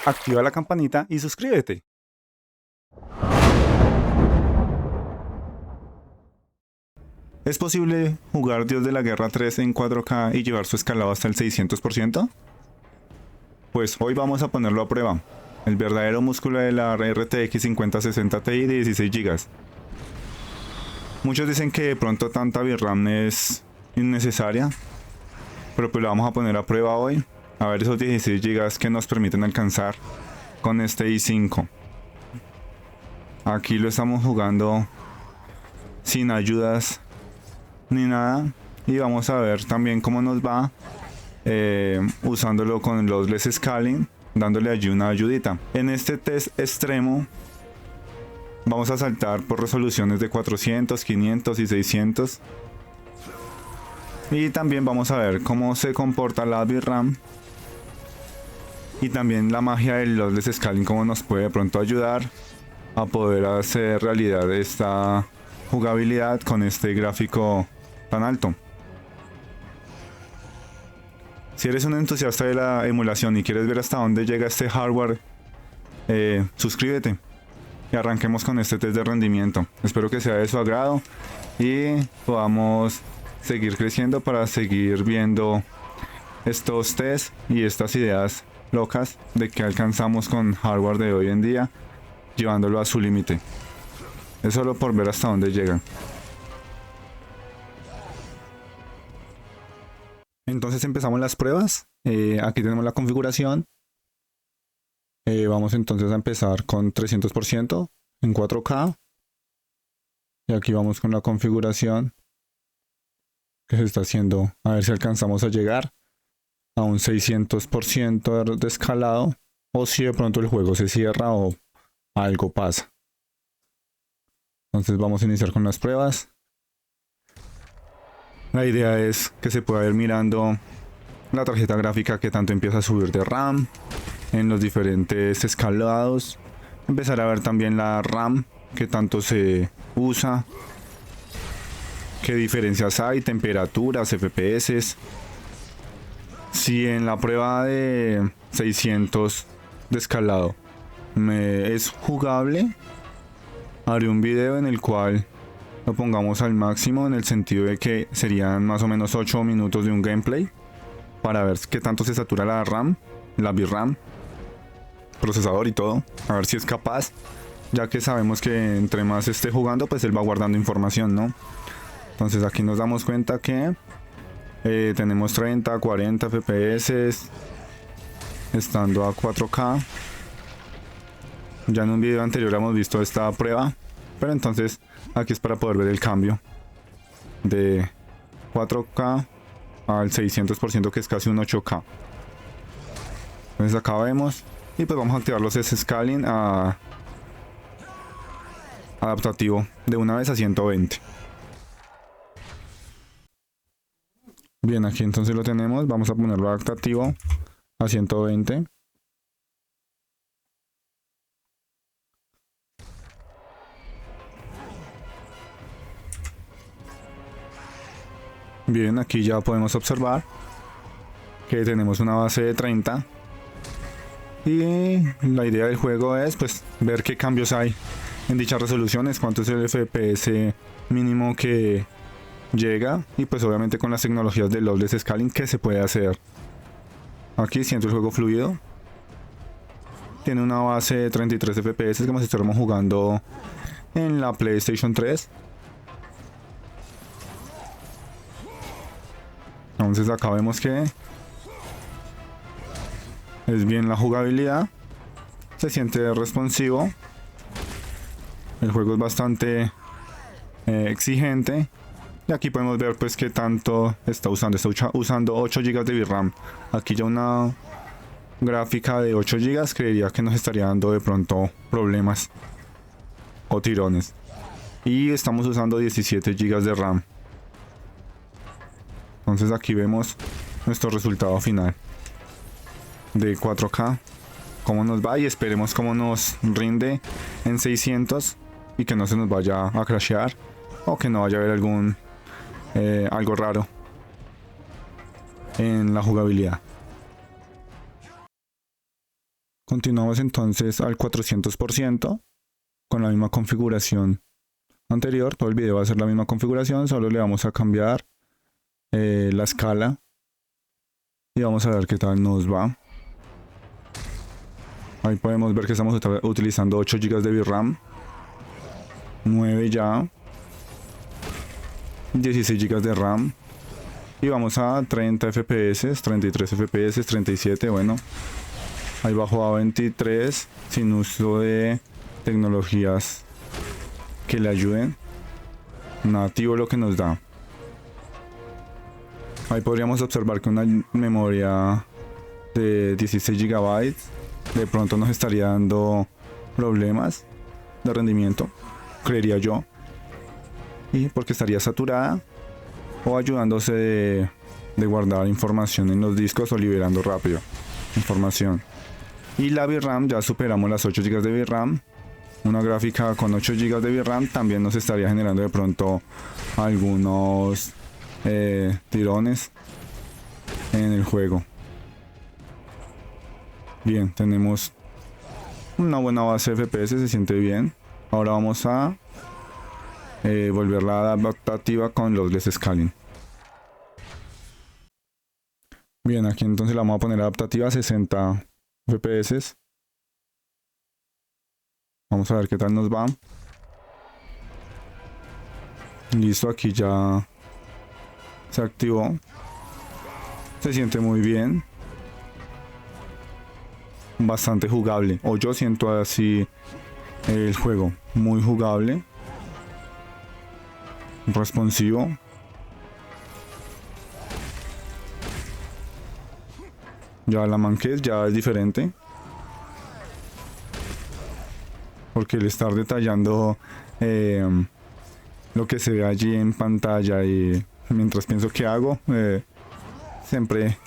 activa la campanita y suscríbete. ¿Es posible jugar Dios de la Guerra 3 en 4K y llevar su escalado hasta el 600%? Pues hoy vamos a ponerlo a prueba. El verdadero músculo de la RTX 5060 Ti de 16 GB. Muchos dicen que de pronto tanta VRAM es innecesaria, pero pues lo vamos a poner a prueba hoy. A ver esos 16 GB que nos permiten alcanzar con este i5. Aquí lo estamos jugando sin ayudas ni nada. Y vamos a ver también cómo nos va usándolo con los less scaling, dándole allí una ayudita. En este test extremo vamos a saltar por resoluciones de 400, 500 y 600. Y también vamos a ver cómo se comporta la VRAM. Y también la magia del lossless scaling, cómo nos puede de pronto ayudar a poder hacer realidad esta jugabilidad con este gráfico tan alto. Si eres un entusiasta de la emulación y quieres ver hasta dónde llega este hardware, suscríbete y arranquemos con este test de rendimiento. Espero que sea de su agrado y podamos seguir creciendo para seguir viendo estos tests y estas ideas locas de que alcanzamos con hardware de hoy en día, llevándolo a su límite. Es solo por ver hasta dónde llegan. Entonces empezamos las pruebas. Aquí tenemos la configuración. Vamos entonces a empezar con 300% en 4K. Y aquí vamos con la configuración que se está haciendo. A ver si alcanzamos a llegar a un 600% de escalado, o si de pronto el juego se cierra o algo pasa. Entonces vamos a iniciar con las pruebas. La idea es que se pueda ir mirando la tarjeta gráfica que tanto empieza a subir de RAM en los diferentes escalados. Empezar a ver también la RAM que tanto se usa, qué diferencias hay, temperaturas, FPS. Si en la prueba de 600 de escalado es jugable, haré un video en el cual lo pongamos al máximo, en el sentido de que serían más o menos 8 minutos de un gameplay para ver qué tanto se satura la RAM, la VRAM, procesador y todo, a ver si es capaz, ya que sabemos que entre más esté jugando pues él va guardando información, ¿no? Entonces aquí nos damos cuenta que tenemos 30, 40 FPS estando a 4K. Ya en un video anterior hemos visto esta prueba, pero entonces aquí es para poder ver el cambio de 4K al 600%, que es casi un 8K. Entonces acá vemos, y pues vamos a activar los S-Scaling a adaptativo de una vez a 120. Bien, aquí entonces lo tenemos. Vamos a ponerlo adaptativo a 120. Bien, aquí ya podemos observar que tenemos una base de 30. Y la idea del juego es pues ver qué cambios hay en dichas resoluciones, cuánto es el FPS mínimo que llega, y pues obviamente con las tecnologías de lossless scaling que se puede hacer. Aquí siento el juego fluido. Tiene una base de 33 FPS como si estuviéramos jugando en la PlayStation 3. Entonces acá vemos que es bien la jugabilidad. Se siente responsivo. El juego es bastante exigente. Y aquí podemos ver pues que tanto está usando. Está usando 8 GB de VRAM. Aquí ya una gráfica de 8 GB creería que nos estaría dando de pronto problemas o tirones. Y estamos usando 17 GB de RAM. Entonces aquí vemos nuestro resultado final de 4K. Cómo nos va, y esperemos cómo nos rinde en 600 y que no se nos vaya a crashear o que no vaya a haber algo raro en la jugabilidad. Continuamos entonces al 400% con la misma configuración anterior. Todo el video va a ser la misma configuración, solo le vamos a cambiar la escala y vamos a ver qué tal nos va. Ahí podemos ver que estamos utilizando 8 GB de VRAM, 9 ya, 16 GB de RAM y vamos a 30 FPS, 33 FPS, 37, bueno. Ahí bajó a 23 sin uso de tecnologías que le ayuden. Nativo lo que nos da. Ahí podríamos observar que una memoria de 16 GB de pronto nos estaría dando problemas de rendimiento, creería yo. Y porque estaría saturada o ayudándose de guardar información en los discos o liberando rápido información. Y la VRAM, ya superamos las 8 GB de VRAM. Una gráfica con 8 GB de VRAM también nos estaría generando de pronto algunos tirones en el juego. Bien, tenemos una buena base de FPS, se siente bien. Ahora vamos a volverla adaptativa con los less scaling. Bien, aquí entonces la vamos a poner adaptativa a 60 FPS. Vamos a ver qué tal nos va. Listo, aquí ya se activó. Se siente muy bien. Bastante jugable. O yo siento así el juego. Muy jugable. Responsivo. Ya la manquez ya es diferente. Porque el estar detallando lo que se ve allí en pantalla y mientras pienso qué hago, siempre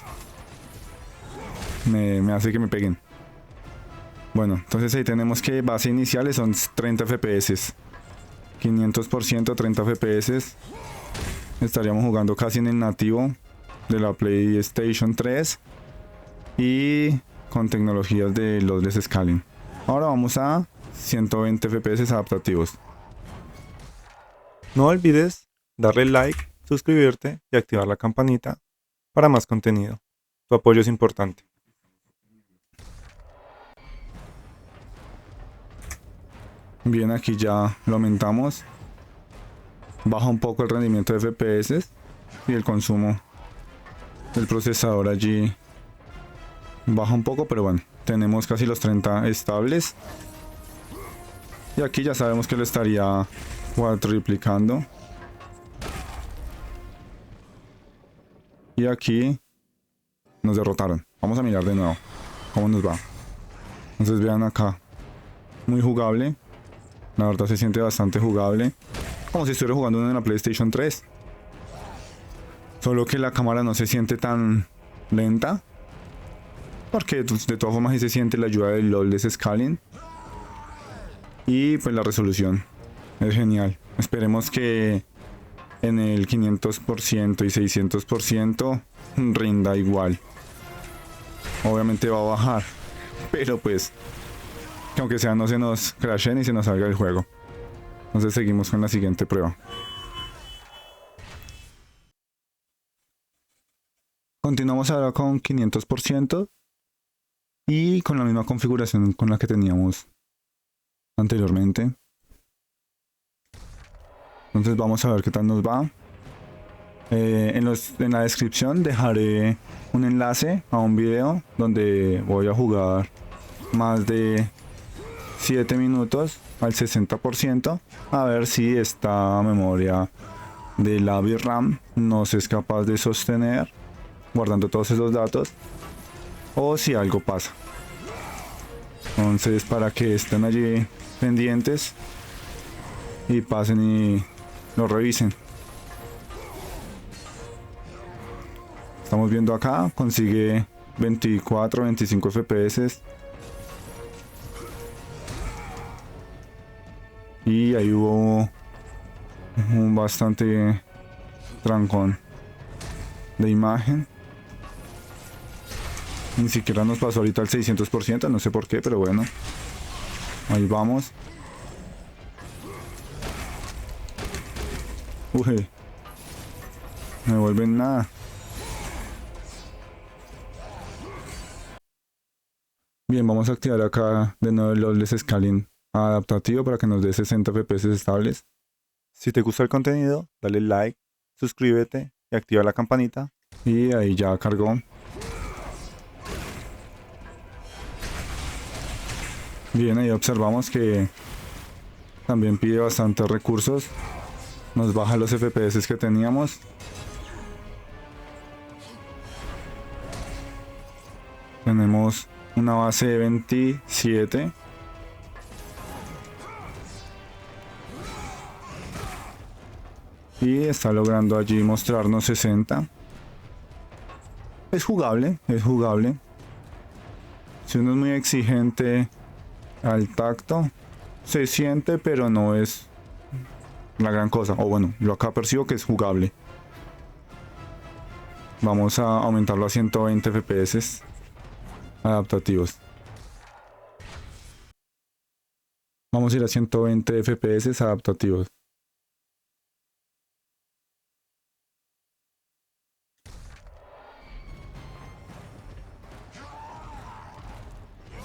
me hace que me peguen. Bueno, entonces ahí tenemos que base iniciales son 30 FPS. 500%, 30 FPS. Estaríamos jugando casi en el nativo de la PlayStation 3 y con tecnologías de los less scaling. Ahora vamos a 120 FPS adaptativos. No olvides darle like, suscribirte y activar la campanita para más contenido. Tu apoyo es importante. Bien, aquí ya lo aumentamos. Baja un poco el rendimiento de FPS y el consumo del procesador allí baja un poco, pero bueno, tenemos casi los 30 estables. Y aquí ya sabemos que lo estaría cuadruplicando. Y aquí nos derrotaron. Vamos a mirar de nuevo cómo nos va. Entonces vean acá. Muy jugable. La verdad se siente bastante jugable. Como si estuviera jugando en la PlayStation 3. Solo que la cámara no se siente tan lenta. Porque de todas formas sí se siente la ayuda del less scaling. Y pues la resolución es genial. Esperemos que en el 500% y 600% rinda igual. Obviamente va a bajar. Pero pues que aunque sea no se nos crashe ni se nos salga el juego. Entonces seguimos con la siguiente prueba. Continuamos ahora con 500% y con la misma configuración con la que teníamos anteriormente. Entonces vamos a ver qué tal nos va. En la descripción dejaré un enlace a un video donde voy a jugar más de 7 minutos al 60% a ver si esta memoria de la VRAM nos es capaz de sostener guardando todos esos datos o si algo pasa. Entonces para que estén allí pendientes y pasen y lo revisen. Estamos viendo acá, consigue 24, 25 FPS. Y ahí hubo un bastante trancón de imagen. Ni siquiera nos pasó ahorita el 600%, no sé por qué, pero bueno. Ahí vamos. Uy. Me vuelven nada. Bien, vamos a activar acá de nuevo el Lossless Scaling adaptativo para que nos dé 60 FPS estables. Si te gusta el contenido, dale like, suscríbete y activa la campanita. Y ahí ya cargó. Bien, ahí observamos que también pide bastantes recursos. Nos baja los FPS que teníamos. Tenemos una base de 27. Y está logrando allí mostrarnos 60. Es jugable, es jugable. Si uno es muy exigente al tacto, se siente, pero no es la gran cosa. O bueno, yo acá percibo que es jugable. Vamos a aumentarlo a 120 FPS adaptativos. Vamos a ir a 120 FPS adaptativos.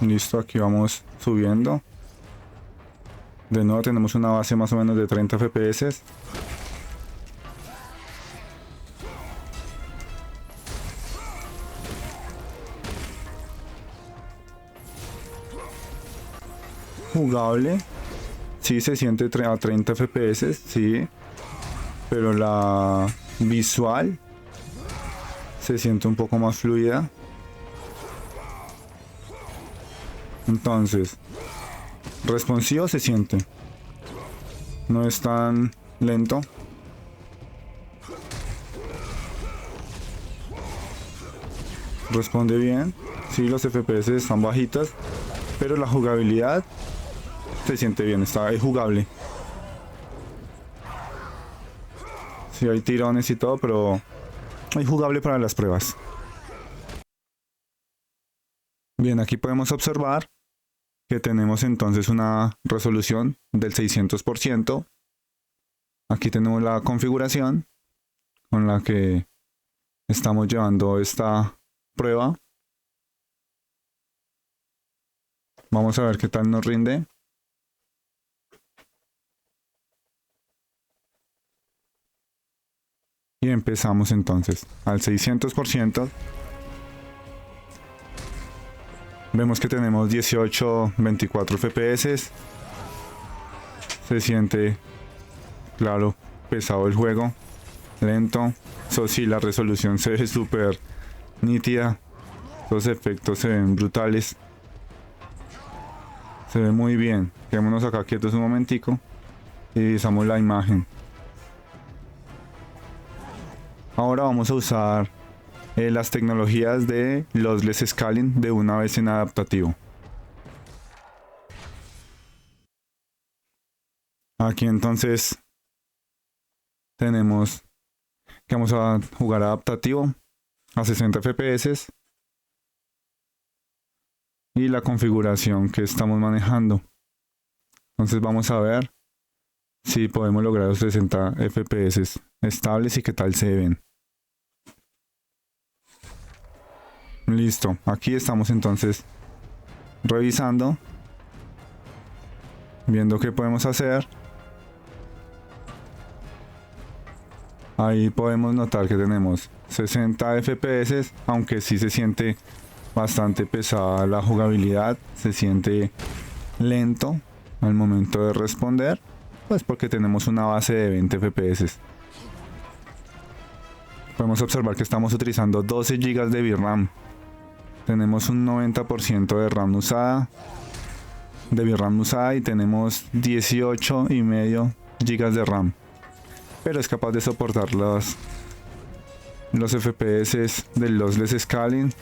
Listo, aquí vamos subiendo. De nuevo tenemos una base más o menos de 30 FPS. Jugable. Sí se siente a 30 FPS, sí. Pero la visual se siente un poco más fluida. Entonces, responsivo se siente. No es tan lento. Responde bien. Sí, los FPS están bajitas. Pero la jugabilidad se siente bien. Está jugable. Sí, hay tirones y todo, pero es jugable para las pruebas. Bien, aquí podemos observar que tenemos entonces una resolución del 600%. Aquí tenemos la configuración con la que estamos llevando esta prueba. Vamos a ver qué tal nos rinde. Y empezamos entonces al 600%. Vemos que tenemos 18, 24 FPS. Se siente, claro, pesado el juego. Lento. Eso sí, la resolución se ve súper nítida. Los efectos se ven brutales. Se ve muy bien. Quedémonos acá quietos un momentico. Y divisamos la imagen. Ahora vamos a usar las tecnologías de Lossless Scaling de una vez en adaptativo. Aquí entonces tenemos que vamos a jugar adaptativo a 60 FPS y la configuración que estamos manejando. Entonces vamos a ver si podemos lograr los 60 FPS estables y qué tal se ven. Listo, aquí estamos entonces revisando, viendo qué podemos hacer. Ahí podemos notar que tenemos 60 FPS, aunque sí se siente bastante pesada la jugabilidad, se siente lento al momento de responder, pues porque tenemos una base de 20 FPS. Podemos observar que estamos utilizando 12 GB de VRAM. Tenemos un 90% de RAM usada, de VRAM usada, y tenemos 18,5 GB de RAM. Pero es capaz de soportar los FPS del Lossless Scaling.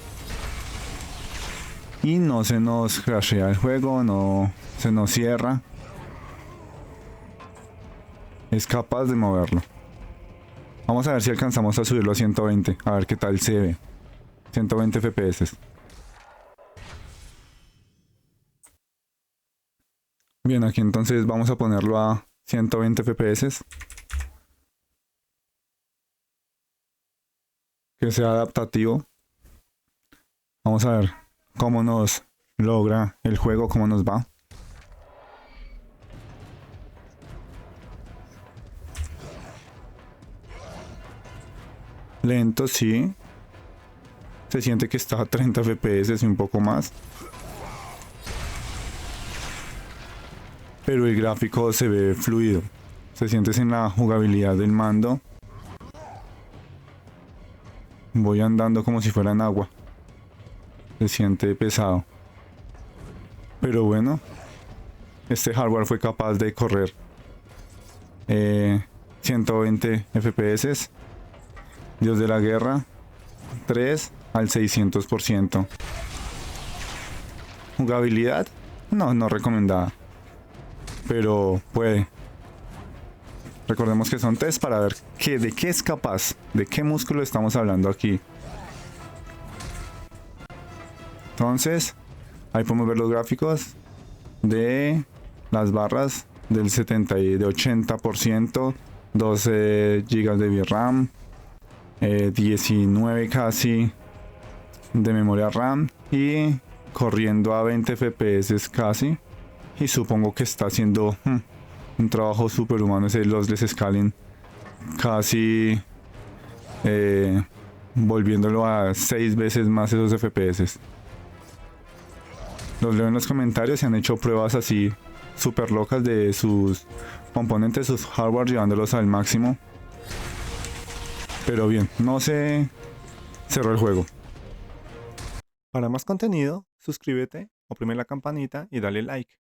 Y no se nos crashea el juego, no se nos cierra. Es capaz de moverlo. Vamos a ver si alcanzamos a subirlo a 120, a ver qué tal se ve. 120 FPS. Bien, aquí entonces vamos a ponerlo a 120 FPS. Que sea adaptativo. Vamos a ver cómo nos logra el juego, cómo nos va. Lento, sí. Se siente que está a 30 FPS y un poco más. Pero el gráfico se ve fluido. Se siente en la jugabilidad del mando. Voy andando como si fuera en agua. Se siente pesado. Pero bueno, este hardware fue capaz de correr 120 FPS. Dios de la guerra, 3 al 600%. Jugabilidad, no recomendada. Pero puede. Recordemos que son test para ver de qué es capaz, de qué músculo estamos hablando aquí. Entonces, ahí podemos ver los gráficos de las barras del 70 y de 80%, 12 GB de VRAM, 19 casi de memoria RAM y corriendo a 20 FPS casi. Y supongo que está haciendo un trabajo superhumano ese Lossless Scaling, casi volviéndolo a 6 veces más esos FPS. Los leo en los comentarios, se han hecho pruebas así super locas de sus componentes, sus hardware, llevándolos al máximo. Pero bien, no se cerró el juego. Para más contenido, suscríbete, oprime la campanita y dale like.